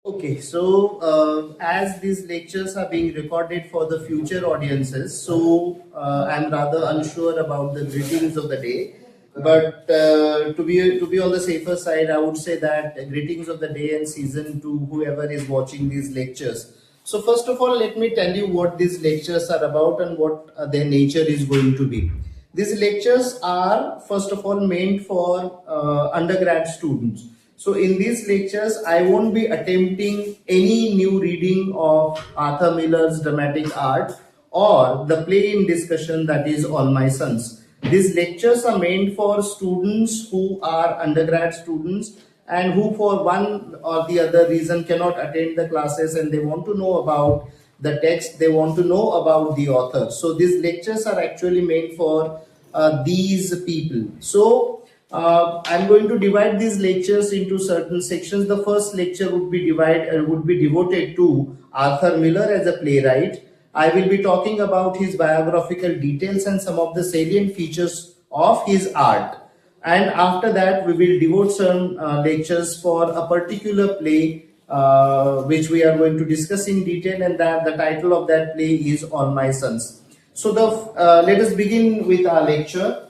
Okay, so as these lectures are being recorded for the future audiences, so I'm rather unsure about the greetings of the day. But to be on the safer side, I would say that greetings of the day and season to whoever is watching these lectures. So first of all, let me tell you what these lectures are about and what their nature is going to be. These lectures are first of all meant for undergrad students. So in these lectures, I won't be attempting any new reading of Arthur Miller's dramatic art or the play in discussion, that is All My Sons. These lectures are meant for students who are undergrad students and who for one or the other reason cannot attend the classes and they want to know about the text, they want to know about the author. So these lectures are actually meant for these people. So I'm going to divide these lectures into certain sections. The first lecture would be devoted to Arthur Miller as a playwright. I will be talking about his biographical details and some of the salient features of his art. And after that, we will devote some lectures for a particular play which we are going to discuss in detail, and that the title of that play is All My Sons. So let us begin with our lecture.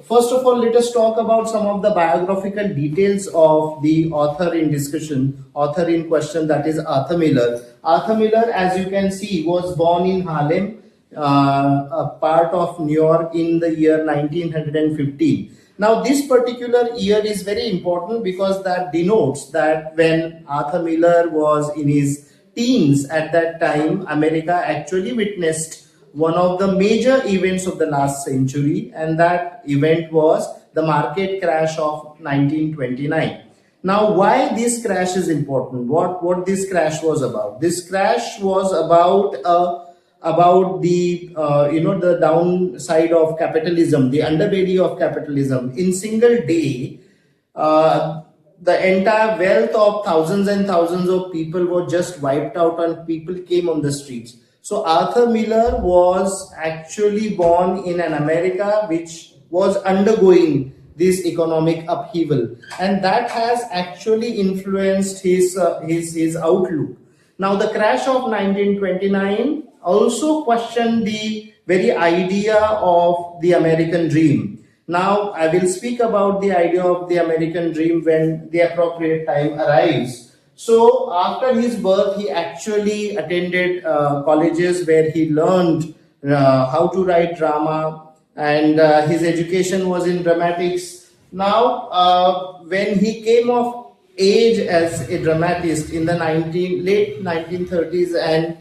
First of all, let us talk about some of the biographical details of the author in discussion, author in question, that is Arthur Miller. Arthur Miller, as you can see, was born in Harlem, a part of New York, in the year 1915. Now, this particular year is very important because that denotes that when Arthur Miller was in his teens at that time, America actually witnessed one of the major events of the last century, and that event was the market crash of 1929. Now, why this crash is important? What this crash was about? This crash was about the the downside of capitalism, the underbelly of capitalism. In single day, the entire wealth of thousands and thousands of people was just wiped out, and people came on the streets. So Arthur Miller was actually born in an America which was undergoing this economic upheaval, and that has actually influenced his outlook. Now, the crash of 1929 also questioned the very idea of the American dream. Now, I will speak about the idea of the American dream when the appropriate time arrives. So after his birth, he actually attended colleges where he learned how to write drama, and his education was in dramatics. Now, when he came of age as a dramatist in the late 1930s and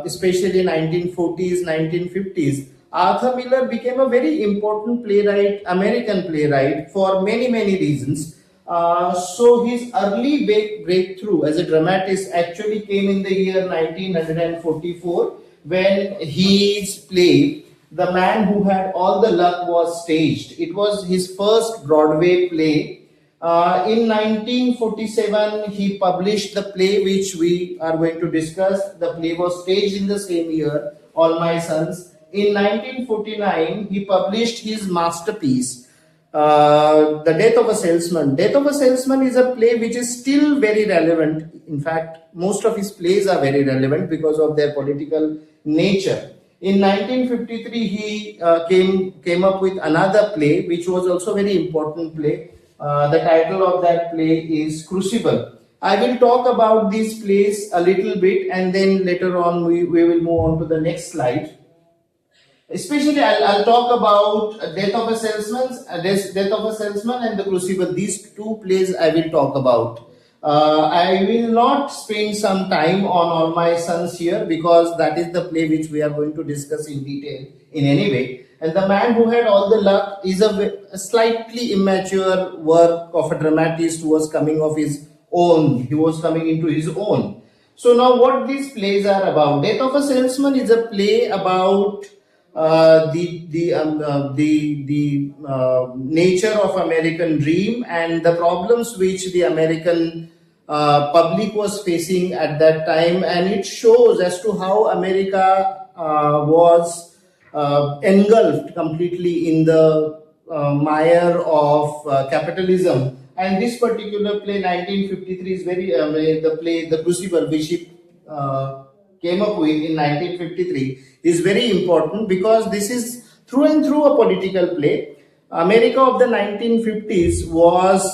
especially 1940s, 1950s, Arthur Miller became a very important playwright, American playwright, for many, many reasons. So his early breakthrough as a dramatist actually came in the year 1944 when his play, The Man Who Had All the Luck, was staged. It was his first Broadway play. In 1947, he published the play which we are going to discuss. The play was staged in the same year, All My Sons. In 1949, he published his masterpiece, The Death of a Salesman. Death of a Salesman is a play which is still very relevant. In fact, most of his plays are very relevant because of their political nature. In 1953, he came up with another play which was also very important play. The title of that play is Crucible. I will talk about these plays a little bit, and then later on we will move on to the next slide. Especially, I'll talk about Death of a Salesman, and The Crucible. These two plays I will talk about. I will not spend some time on All My Sons here because that is the play which we are going to discuss in detail in any way. And The Man Who Had All the Luck is a slightly immature work of a dramatist who was coming of his own. He was coming into his own. So now what these plays are about. Death of a Salesman is a play about the nature of American dream and the problems which the American public was facing at that time, and it shows as to how America was engulfed completely in the mire of capitalism, And this particular play, 1953, is very the play The Crucible, which he came up with in 1953, is very important because this is through and through a political play. America of the 1950s was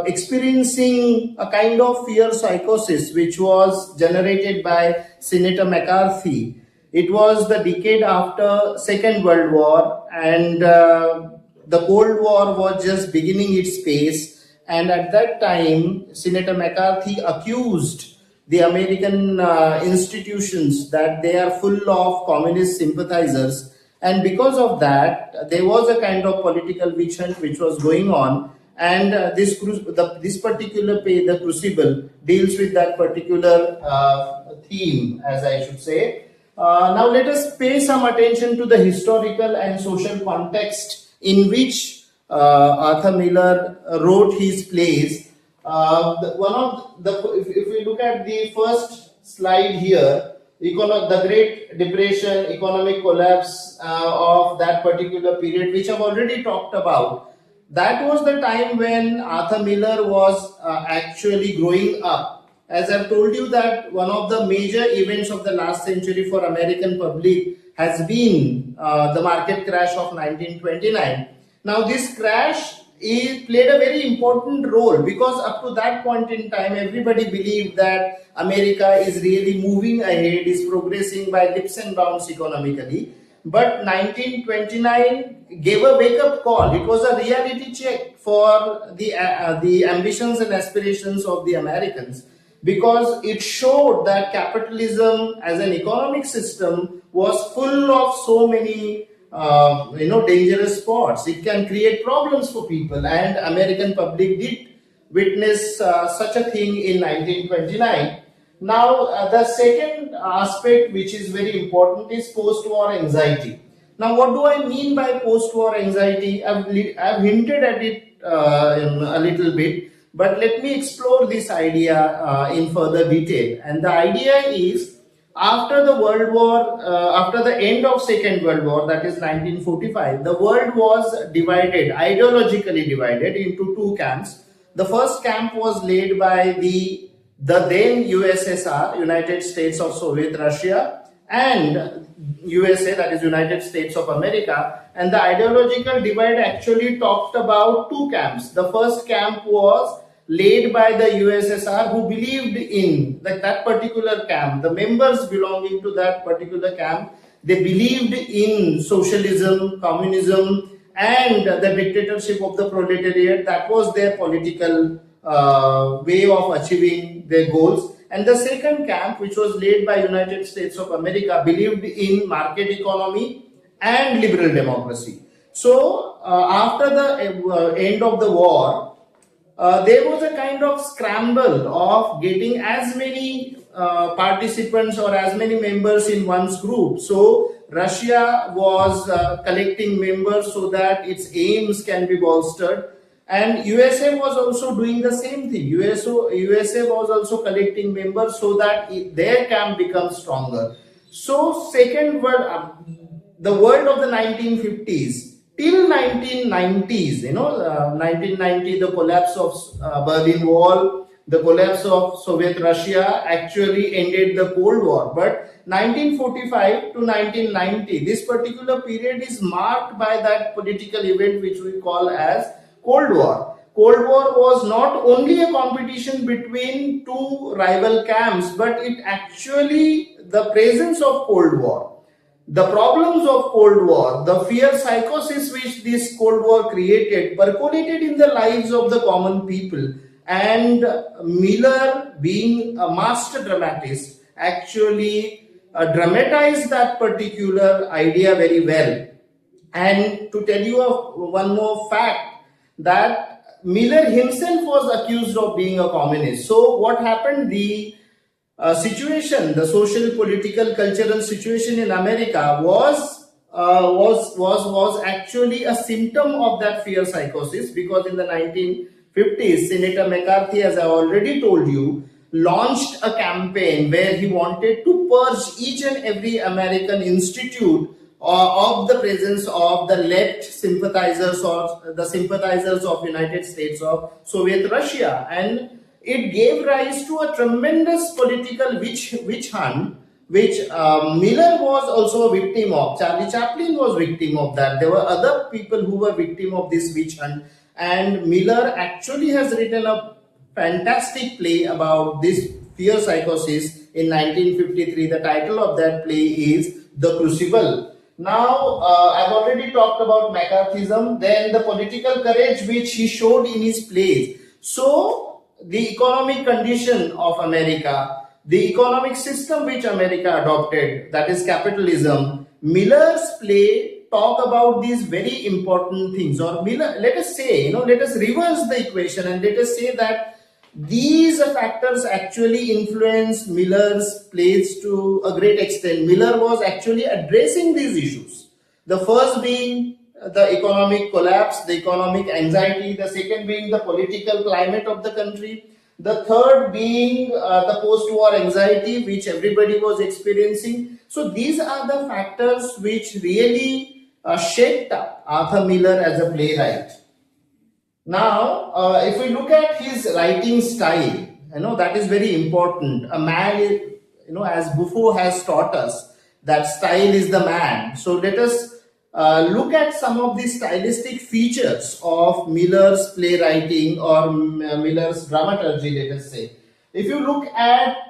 experiencing a kind of fear psychosis which was generated by Senator McCarthy. It was the decade after Second World War, and the Cold War was just beginning its pace. And at that time, Senator McCarthy accused the American institutions that they are full of communist sympathizers, and because of that, there was a kind of political witch hunt which was going on. And this particular play, The Crucible, deals with that particular theme, as I should say. Now let us pay some attention to the historical and social context in which Arthur Miller wrote his plays. If we look at the first slide here, the Great Depression, economic collapse of that particular period, which I've already talked about, that was the time when Arthur Miller was actually growing up. As I've told you that one of the major events of the last century for American public has been the market crash of 1929. Now this crash played a very important role because up to that point in time, everybody believed that America is really moving ahead, is progressing by leaps and bounds economically. But 1929 gave a wake-up call. It was a reality check for the ambitions and aspirations of the Americans, because it showed that capitalism as an economic system was full of so many dangerous spots. It can create problems for people, and American public did witness such a thing in 1929. Now, the second aspect which is very important is post-war anxiety. Now, what do I mean by post-war anxiety? I've hinted at it a little bit, but let me explore this idea in further detail. And the idea is, after the World War, after the end of Second World War, that is 1945, the world was divided, ideologically divided into two camps. The first camp was led by the then USSR, United States of Soviet Russia, and USA, that is United States of America. And the ideological divide actually talked about two camps. The first camp was led by the USSR, who believed in that particular camp. The members belonging to that particular camp, they believed in socialism, communism, and the dictatorship of the proletariat. That was their political way of achieving their goals. And the second camp, which was led by United States of America, believed in market economy and liberal democracy. So after the end of the war, there was a kind of scramble of getting as many participants or as many members in one's group. So Russia was collecting members so that its aims can be bolstered. And USA was also doing the same thing. USA was also collecting members so that their camp becomes stronger. So the world of the 1950s till 1990s, 1990, the collapse of Berlin Wall, the collapse of Soviet Russia actually ended the Cold War. But 1945 to 1990, this particular period is marked by that political event which we call as Cold War. Cold War was not only a competition between two rival camps, but it actually, the presence of Cold War, the problems of Cold War, the fear psychosis which this Cold War created, percolated in the lives of the common people. And Miller, being a master dramatist, actually dramatized that particular idea very well. And to tell you one more fact, that Miller himself was accused of being a communist. So what happened? The situation, the social, political, cultural situation in America was actually a symptom of that fear psychosis, because in the 1950s, Senator McCarthy, as I already told you, launched a campaign where he wanted to purge each and every American institute of the presence of the left sympathizers or the sympathizers of United States of Soviet Russia, and it gave rise to a tremendous political witch hunt, which Miller was also a victim of. Charlie Chaplin was victim of that. There were other people who were victim of this witch hunt, and Miller actually has written a fantastic play about this fear psychosis in 1953. The title of that play is The Crucible. Now, I've already talked about McCarthyism, then the political courage which he showed in his plays. So, the economic condition of America, the economic system which America adopted, that is capitalism, Miller's play talk about these very important things. Or Miller, let us say, let us reverse the equation and let us say that these factors actually influence Miller's plays to a great extent. Miller was actually addressing these issues. The first being the economic collapse, the economic anxiety, the second being the political climate of the country, the third being the post-war anxiety which everybody was experiencing. So these are the factors which really shaped up Arthur Miller as a playwright. Now, if we look at his writing style, that is very important. A man, as Buffo has taught us, that style is the man. So let us look at some of the stylistic features of Miller's playwriting or Miller's dramaturgy, let us say. If you look at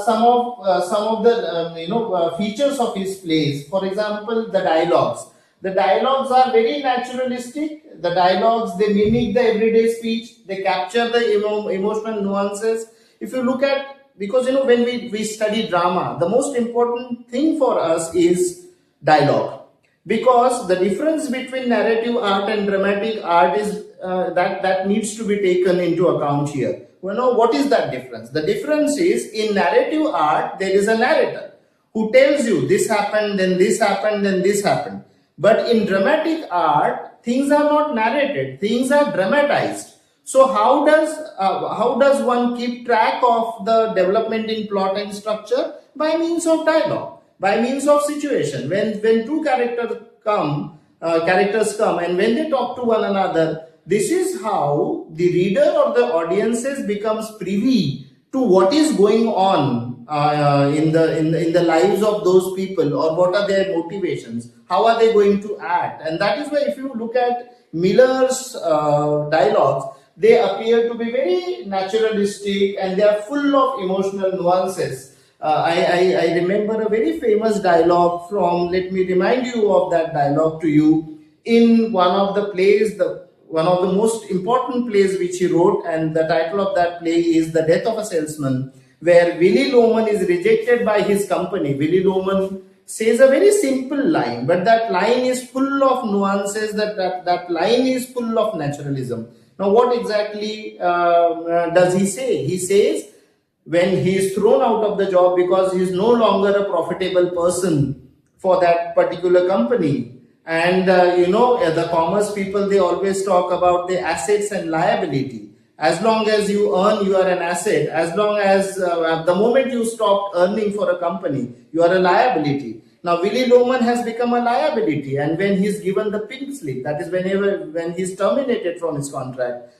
some of the features of his plays, for example, the dialogues. The dialogues are very naturalistic. The dialogues, they mimic the everyday speech. They capture the emotional nuances. If you look at, because when we study drama, the most important thing for us is dialogue. Because the difference between narrative art and dramatic art is that needs to be taken into account here. What is that difference? The difference is, in narrative art, there is a narrator who tells you this happened, then this happened, then this happened. But in dramatic art, things are not narrated, things are dramatized. So how does one keep track of the development in plot and structure? By means of dialogue, by means of situation. When two characters come and when they talk to one another, this is how the reader or the audiences becomes privy to what is going on in the lives of those people, or what are their motivations, how are they going to act. And that is why if you look at Miller's dialogues, they appear to be very naturalistic and they are full of emotional nuances. I remember a very famous dialogue from, let me remind you of that dialogue to you, in one of the plays, one of the most important plays which he wrote, and the title of that play is The Death of a Salesman, where Willy Loman is rejected by his company. Willy Loman says a very simple line, but that line is full of nuances, that line is full of naturalism. Now, what exactly does he say? He says, when he is thrown out of the job because he is no longer a profitable person for that particular company. And the commerce people, they always talk about the assets and liability. As long as you earn, you are an asset. As long as the moment you stop earning for a company, you are a liability. Now, Willy Loman has become a liability, and when he's given the pink slip, that is when he's terminated from his contract,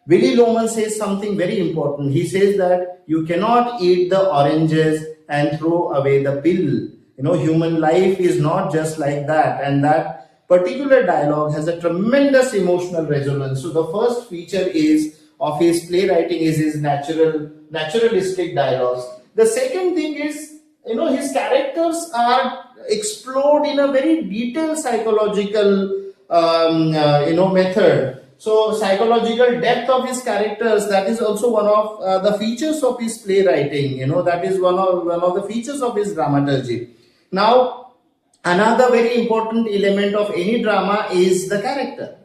Willy Loman says something very important. He says that you cannot eat the oranges and throw away the peel. Human life is not just like that, and that particular dialogue has a tremendous emotional resonance. So the first feature of his playwriting is his naturalistic dialogues. The second thing is, his characters are explored in a very detailed psychological, method. So psychological depth of his characters, that is also one of the features of his playwriting. That is one of the features of his dramaturgy. Now, another very important element of any drama is the character.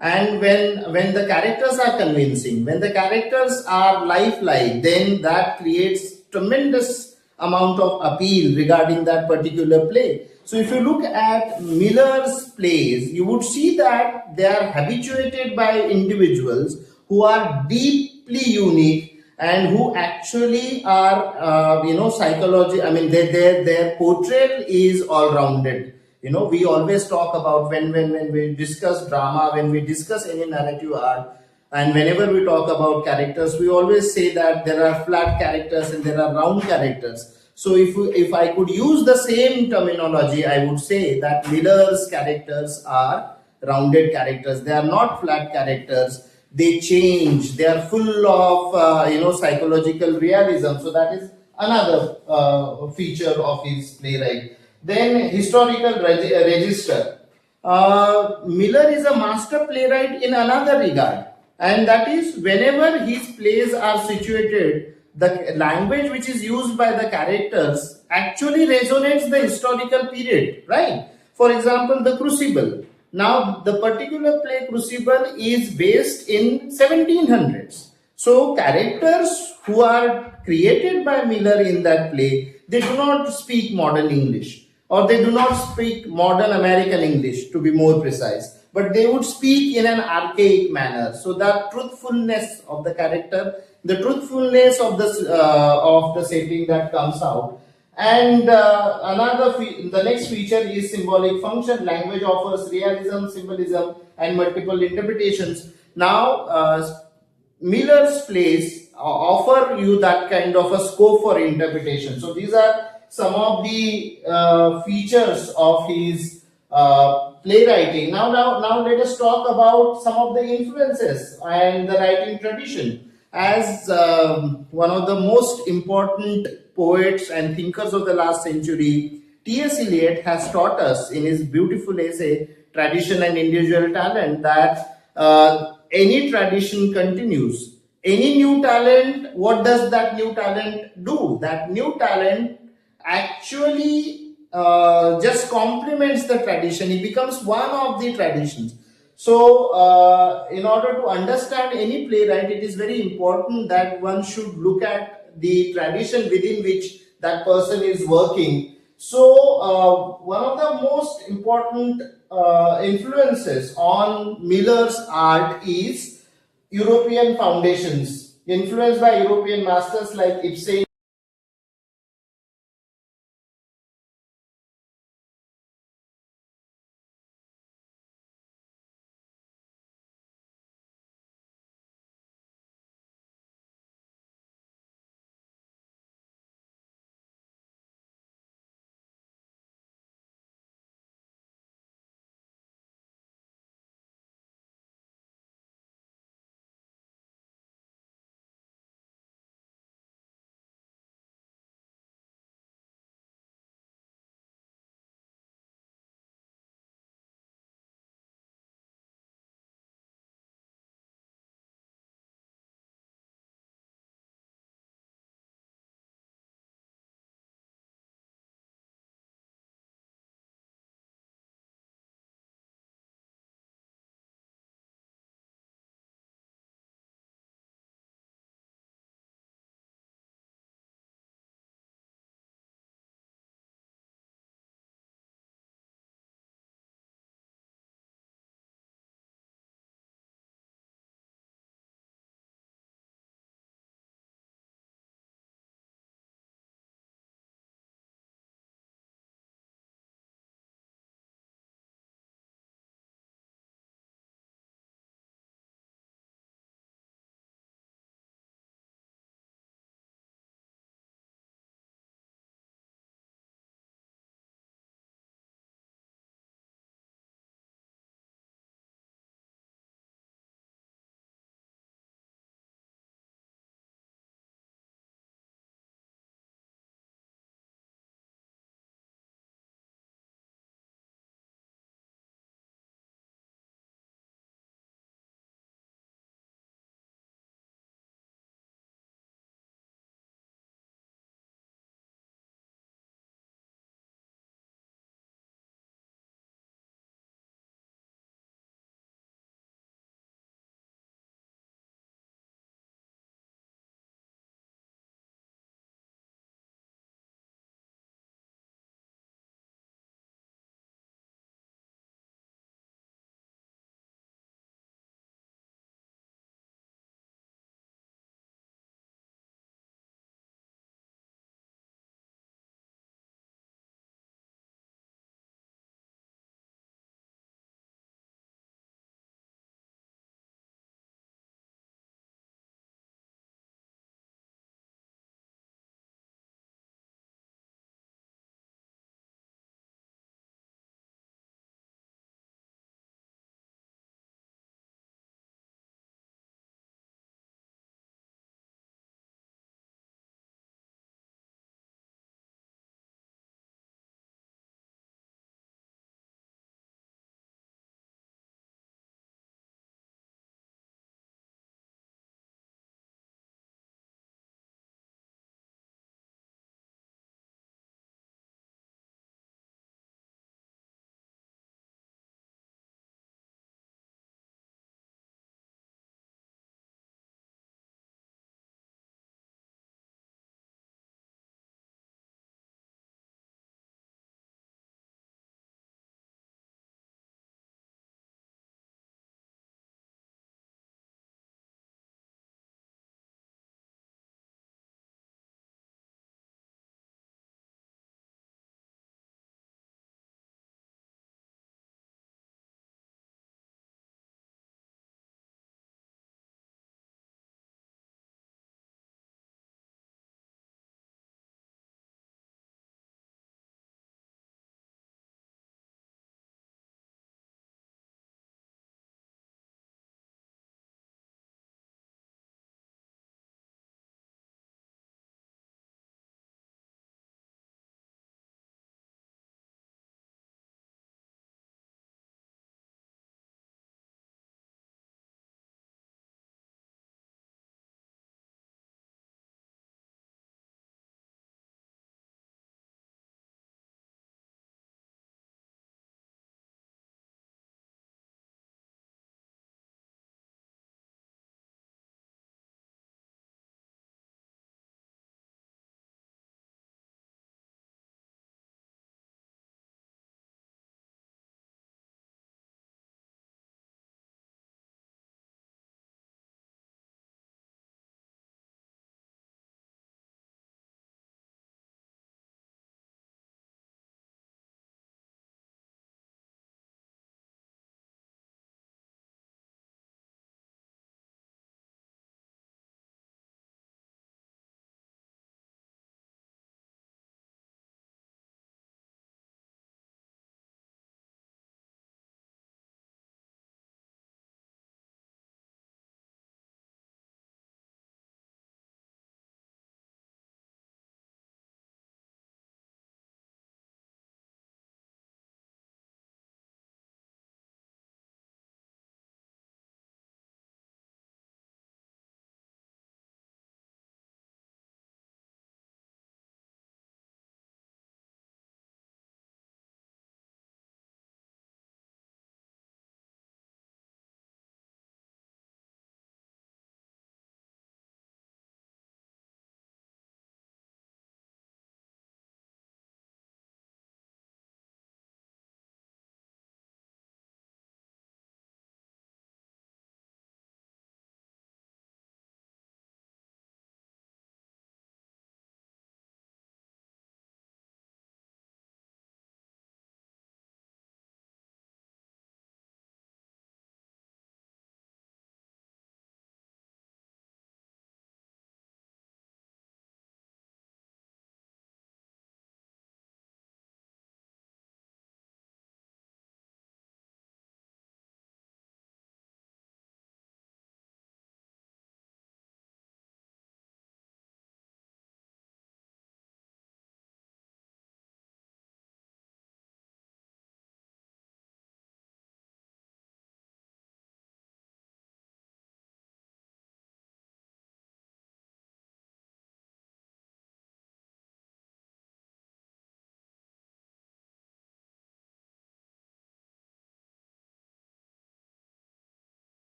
And when the characters are convincing, when the characters are lifelike, then that creates tremendous amount of appeal regarding that particular play. So if you look at Miller's plays, you would see that they are habituated by individuals who are deeply unique and who actually are, psychology. I mean, their portrayal is all-rounded. We always talk about when we discuss drama, when we discuss any narrative art, and whenever we talk about characters, we always say that there are flat characters and there are round characters. So if I could use the same terminology, I would say that Miller's characters are rounded characters. They are not flat characters. They change. They are full of psychological realism. So that is another feature of his playwright. Then historical register. Miller is a master playwright in another regard, and that is whenever his plays are situated, the language which is used by the characters actually resonates the historical period, right? For example, the Crucible. Now, the particular play Crucible is based in 1700s. So, characters who are created by Miller in that play, they do not speak modern English, or they do not speak modern American English, to be more precise, but they would speak in an archaic manner. So that truthfulness of the character, the truthfulness of the setting that comes out. And the next feature is symbolic function. Language offers realism, symbolism, and multiple interpretations. Now, Miller's plays offer you that kind of a scope for interpretation. So these are some of the features of his playwriting. Now, let us talk about some of the influences and the writing tradition. As one of the most important poets and thinkers of the last century, T.S. Eliot has taught us in his beautiful essay, Tradition and Individual Talent, that any tradition continues. Any new talent, what does that new talent do? That new talent actually just complements the tradition. It becomes one of the traditions. So, in order to understand any playwright, it is very important that one should look at the tradition within which that person is working. So, one of the most important influences on Miller's art is European foundations, influenced by European masters like Ibsen.